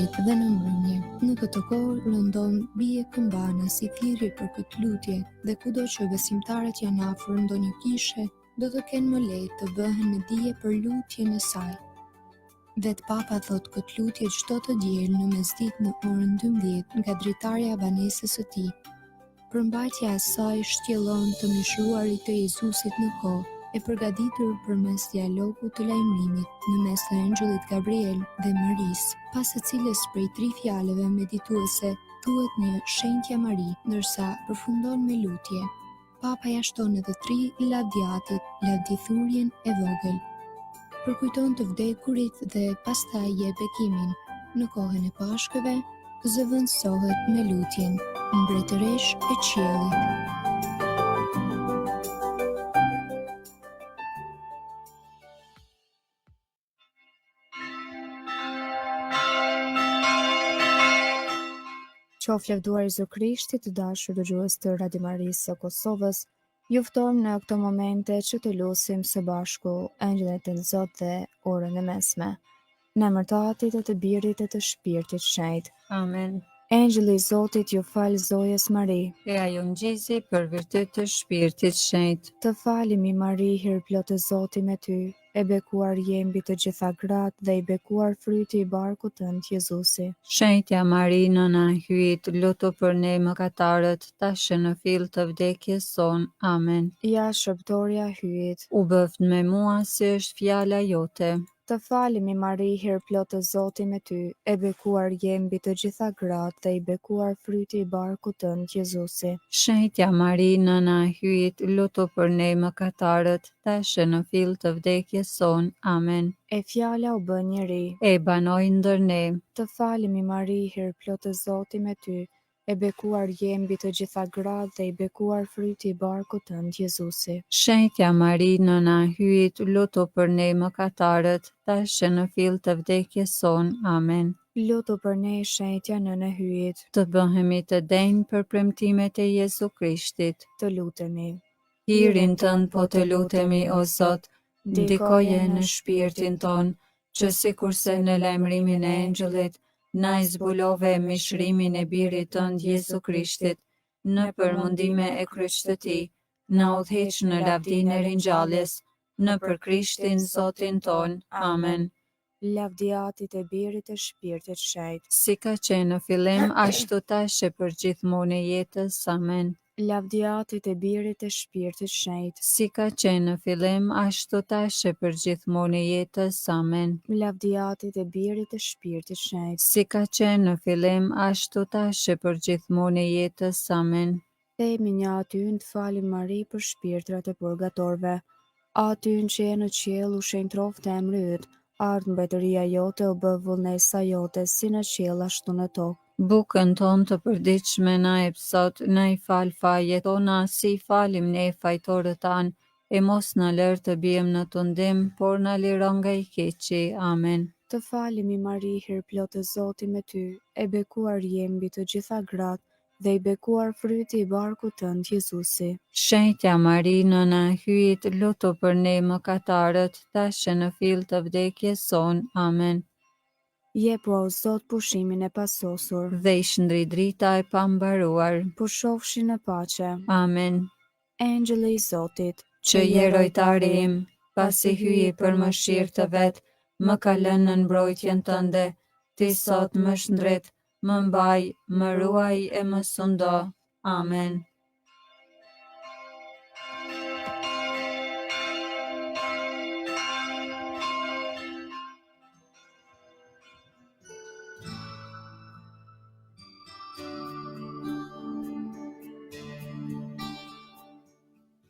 dhe në mbrëmje. Në këtë kohë rëndon bie këmbana si thirrje për këtë lutje, dhe kudo që besimtarët janë afër ndonjë kishe, do të kenë më lehtë të bëhen në dije për lutjen e saj. Vet Papa thot këtë lutje çdo të diel në mesditë në orën 12 nga dritarja e banesës së tij. Përmbajtja e saj shtjellon të mishruarit të Jezusit në kohë, e përgatitur përmes dialogut të lajmërimit në mes të engjullit Gabriel dhe Maris, pas së cilës prej 3 fjalëve medituese thuhet një shenjtja Mari, ndërsa përfundon me lutje. Papa ja shton edhe 3 lavdiatit, lavdithurjen e vogël. Përkujton të vdekurit dhe pastaj jep bekimin. Në kohën e Pashkëve, zëvendësohet me lutjen Mbretëresh e qiellit. Qoftë lavduar Jezu Krishti, të dashur dëgjues të Radio Marisë së Kosovës, ju ftojmë në këto momente që të lutim së bashku Engjëllit e Zotit dhe orën e mesme. Në emër të Atit e të Birit e të Shpirtit Shenjtë. Amen. Engjëlli i Zotit ju fal zojës Mari. E ajo ngjisi për virtyt të Shpirtit Shenjtë. Të falemi Mari, hir plot e Zoti me ty, e bekuar je mbi të gjitha gratë dhe i bekuar fryti i barkut tënd Jezusi. Shenjtja Mari, nëna e hyjit, lutu për ne mëkatarët, tash në fill të vdekjes son. Amen. Ja shërbëtorja e hyjit. U bëft me mua si është fjala jote. Të falemi Mari, hir plot e Zoti me ty, e bekuar je mbi të gjitha gratë dhe i bekuar fryti i barkut tënd Jezusi. Shenjtja Mari, nëna e hyjit, lutu për ne mëkatarët, tash në fill të vdekjes son. Amen. E fjala u bë njeri. E banoi ndër ne. Të falemi Mari, hir plot e Zoti me ty, e bekuar je mbi të gjitha gratë dhe i bekuar fryti i barkut tënd Jezusi. Shenjtja Mari, nëna e hyjit, lutu për ne mëkatarët, tash në fill të vdekjes son. Amen. Lutu për ne, shenjtja nëna e hyjit. Të bëhemi të denjë për premtimet e Jezu Krishtit. Të lutemi. Hirin tënd po të lutemi, o Zot, ndikoje në shpirtin ton, që sikurse në lajmërimin e engjëllit na i zbulove mishrimin e birit tënd Jezu Krishtit, në përmundime e kryqit të tij, na udhëheq në lavdinë e ringjalljes, në për Krishtin Zotin ton. Amen. Lavdiatit e birit e shpirtit shenjtë. Si ka qenë në fillim, ashtu tash e për gjithmonë e jetës. Amen. Lavdiatit e birit e shpirtit shenjtë. Si ka qenë në fillim, ashtu tash e për gjithmonë e jetës. Amen. Lavdiatit e birit e shpirtit shenjtë. Si ka qenë në fillim, ashtu tash e për gjithmonë e jetës. Amen. Themi një Atyn të falim Mari për shpirtrat e purgatorëve. Atyn që je në qiell, u shenjtroft emri yt, ardh mbretëria jote, u bë vullnesa jote, si në qiell ashtu në tokë. Bukën tonë të përditshme na jep sot, na i fal fajet tona, si i falim ne fajtorët tanë, e mos na lër të bijem në tundim, por na liron nga i keqi. Amen. Të falemi Mari, hir plot e Zoti me ty, e bekuar je mbi të gjitha gratë, dhe i bekuar fryti i barkut tënd Jezusi. Shenjtja Mari, nëna e hyjit, lutu për ne mëkatarët, tash në fill të vdekjes son. Amen. Jepu o Zot pushimin e pasosur, Dhe i shndri drita e pambaruar. pushofshi në paqe. Amen. Engjëlli i Zotit, Që je rojtari im, pasi hyi për mëshirë të vet, më ka lënë në mbrojtjen tënde, ti sot më shndret, më mbaj, më ruaj e më sundo. Amen.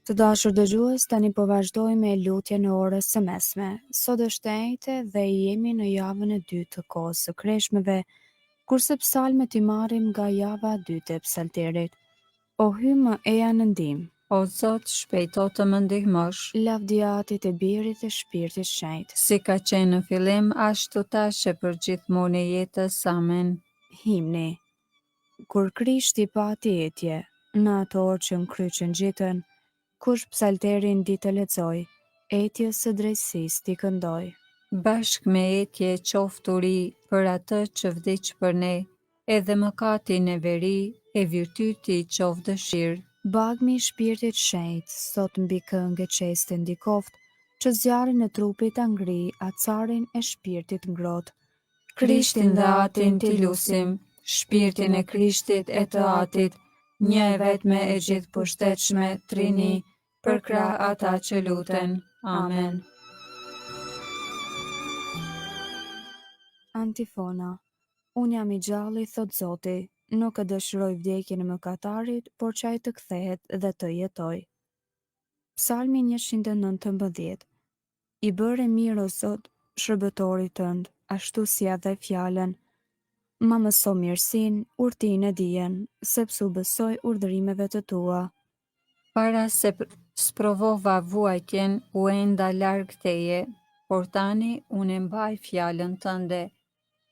Të dashur dëgjues, tani po vazhdojmë me lutjen e orës së mesme. Sot është e njëjtë dhe jemi në javën e dytë të kohës së kreshmeve, kurse psalmet i marrim nga java e dytë e psalterit. O hymë eja në ndihmë. O Zot, shpejto të më ndihmosh. Lavdiatit e birit e shpirtit shenjtë. Si ka qenë në fillim, ashtu tash e për gjithmonë e jetës. Amen. Himni. Kur Krishti pati etje, në ato orë që në kryqën gjitën, kush psalterin ditë lexoj, etjes së drejtësisë ti këndoj. bashk me etje qofturi për atë që vdiq për ne, edhe mëkatin e veri e virtyti qoft dëshirë. Bagmi i shpirtit shenjt, sot mbi këngë qeste ndikoft, që zjarin e trupit angri, acarin e shpirtit ngrot. Krishtin dhe atin t'i lusim, shpirtin e Krishtit e të atit, një e vetme e gjithë pushtetshme, trini, për krah ata që luten. Amen. Antifona. Unë jam i gjalli, thot Zoti, nuk e dëshiroj vdekjen e mëkatarit, por që ai të kthehet dhe të jetoj. Psalmi 119. I bëre mirë o Zot shërbëtorit tënd, ashtu si edhe fjalën. Ma mëso mirësin, urtin e dijen, sepse u besoj urdhërimeve të tua. Para se sprovova vuajtjen, u enda larg teje, por tani unë e mbaj fjalën tënde.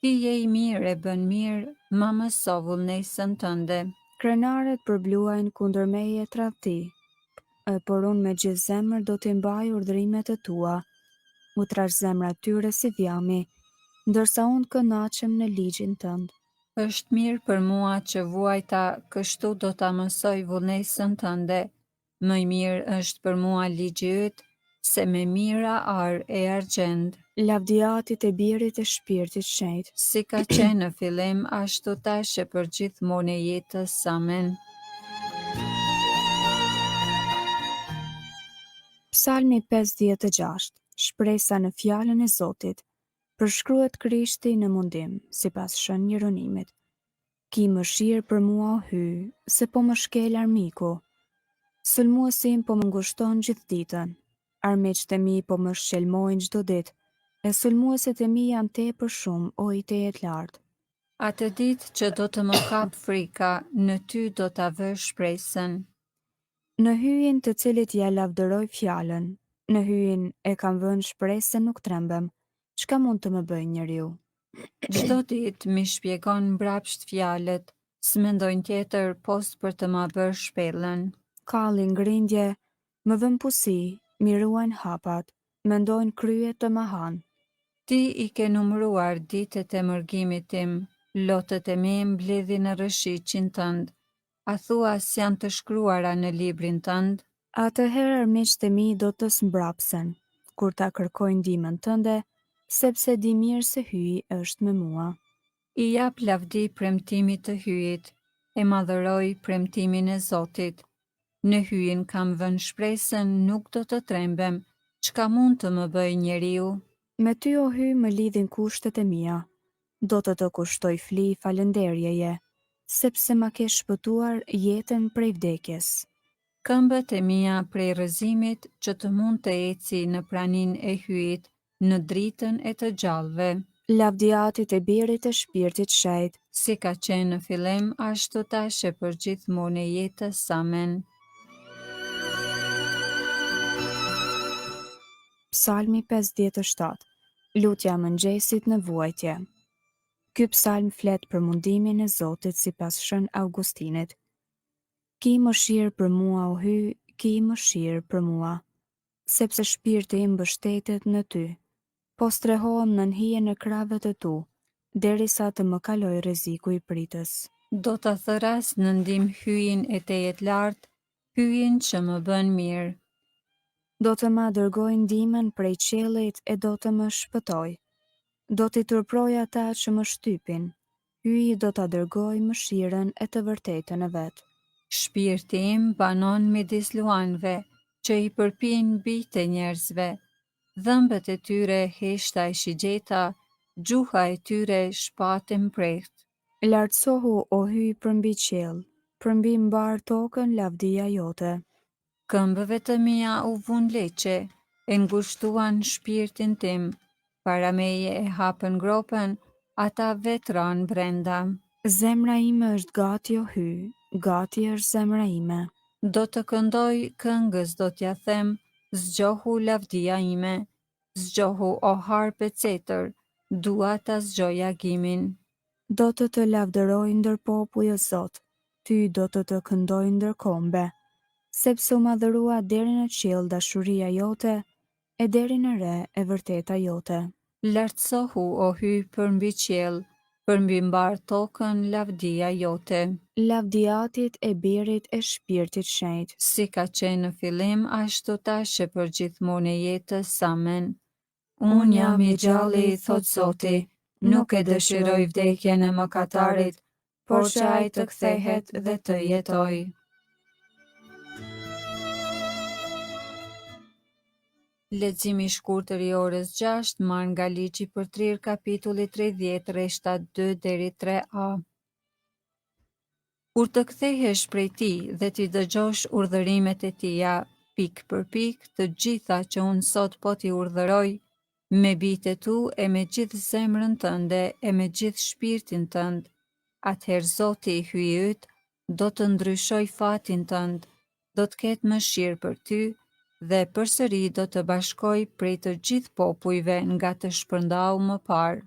Ti je i mirë e bën mirë, ma mëso vullnesën tënde. Krenaret përbluajnë kundër meje tradhti, por unë me gjithë zemër do t'i mbaj urdhërimet e tua. U trash zemra tyre si vjami, ndërsa unë kënaqem në ligjin tënd. Është mirë për mua që vuajta, kështu do ta mësoj vullnesën tënde. Më i mirë është për mua ligji yt, se me mira ar e argjend. Lavdiatit e birit e shpirtit shenjt. Si ka qenë në fillim, ashtu tash e për gjithmonë e jetës. Amen. Psalmi 56. Shpresa në fjalën e Zotit. Përshkruhet Krishti në mundim, sipas Shën Jeronimit. Ki mëshirë për mua o hy, se po më shkel armiku. Sulmuesim po më ngushton gjithë ditën. Armiqtë e mi po më shqelmojnë çdo ditë, e sulmuesit e mi janë tepër shumë, o i tejet lartë. Atë ditë që do të më kap frika, në ty do ta vë shpresën. Në hyjin të cilit ja lavdëroj fjalën, në hyjin e kam vënë shpresën nuk trembem. Çka mund të më bëjë njeriu? Çdo ditë mi shpjegon mbrapsht fjalët, s'mendojnë tjetër post për të ma bërë shpellën. Kalli ngrindje, më vën pusi, mi ruajnë hapat, mendojnë krye të mahan. Ti i ke numëruar ditët e mërgimit tim, lotët e mi mbledhin në rëshiqin tënd. A thua si janë të shkruara në librin tënd? Atëherë armiqtë e mi do të smbrapsen, kur ta kërkojnë ndihmën tënde, sepse di mirë se hyi është me mua. I jap lavdi premtimit të hyjit, e madhëroj premtimin e Zotit. Në hyjin kam vënë shpresën, nuk do të trembem, çka mund të më bëjë njeriu? Me ty o hy më lidhin kushtet e mia, do të kushtoj fli falënderjeje, sepse ma ke shpëtuar jetën prej vdekjes. Këmbët e mia prej rrëzimit që të mund të eci në pranin e hyjit, në dritën e të gjallëve. Lavdiatit e birit e shpirtit shenjt. Si ka qenë në fillim, ashtu tash e për gjithmonë e jetës. Amen. Psalmi 57. Lutja e mëngjesit në vuajtje. Ky psalm flet për mundimin e Zotit sipas Shën Augustinit. Ki mëshirë për mua o hy, ki mëshirë për mua, sepse shpirti im mbështetet në ty. Po strehohem në hijen e krave të tu, derisa të më kaloj rreziku i pritës. Do ta thëras në ndim hyjin e tejet lartë, hyjin që më bën mirë. Do të ma dërgoj ndihmën prej qiellit e do të më shpëtoj. Do t'i turproj ata që më shtypin. Hyji do ta dërgoj mëshirën e të vërtetën e vet. Shpirti im banon midis luanëve, që i përpin bijtë e njerëzve. Dhëmbët e tyre heshta e shigjeta, gjuha e tyre shpatë mprehtë. Lartësohu o hyj përmbi qiell, përmbi mbar tokën lavdia jote. Këmbëve të mia u vun leqe, e ngushtuan shpirtin tim. Para meje e hapën gropën, ata vetran brenda. Zemra ime është gati o hy, gati është zemra ime. Do të këndoj këngës, do t'ja them, zgjohu lavdia ime, zgjohu o harpe cetër, dua ta zgjoj agimin. Do të lavdëroj ndër popull o Zot, ty do të këndoj ndër kombe, sepse u madhërua deri në qiell dashuria jote, e deri në re e vërteta jote. Lartësohu o hy për mbi qiell, për mbi mbar tokën lavdia jote. Lavdiatit e Birit e Shpirtit Shenjtë. Si ka qenë në fillim, ashtu tash e për gjithmonë e jetës. Amen. Unë jam i gjalli, thot Zoti, nuk e dëshiroj vdekjen e mëkatarit, por që ai të kthehet dhe të jetoj. Leximi i shkurtër i orës 6, marrë nga Ligji për Trirë, kapitulli 30, rreshta 2 deri 3a. Kur të kthehesh prej tij dhe ti dëgjosh urdhërimet e tija, pik për pik, të gjitha që unë sot po t'i urdhëroj, me bijtë e tu e me gjithë zemrën tënde e me gjithë shpirtin tënd, atëherë Zoti i hyjt do të ndryshoj fatin tënd, do të ketë mëshirë për ty dhe përsëri do të bashkoj prej të gjithë popujve nga të shpërndau më parë.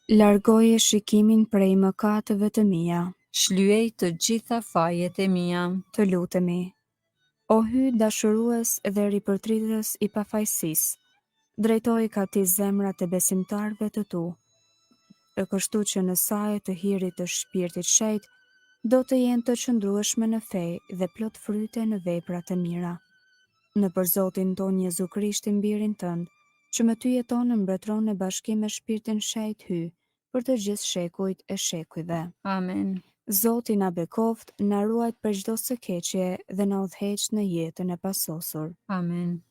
Largoje shikimin prej mëkateve të mia. Shlyej të gjitha fajet e mia. Të lutemi. O hy dashurues dhe ripërtritës i pafajësisë, drejtoj ka ti zemrat e besimtarve të tu, e kështu që në saj të hirit të Shpirtit Shenjtë do të jenë të qëndrueshme në fe dhe plot fryte në vepra të mira. Në për Zotin ton Jezu Krishtin birin tënd, që me ty jeton në mbretëron në bashkim me Shpirtin Shenjtë hy, për të gjithë shekujt e shekujve. Amen. Zoti na bekoft, na ruajt për çdo së keqje dhe na udhëheq në jetën e pasosur. Amen.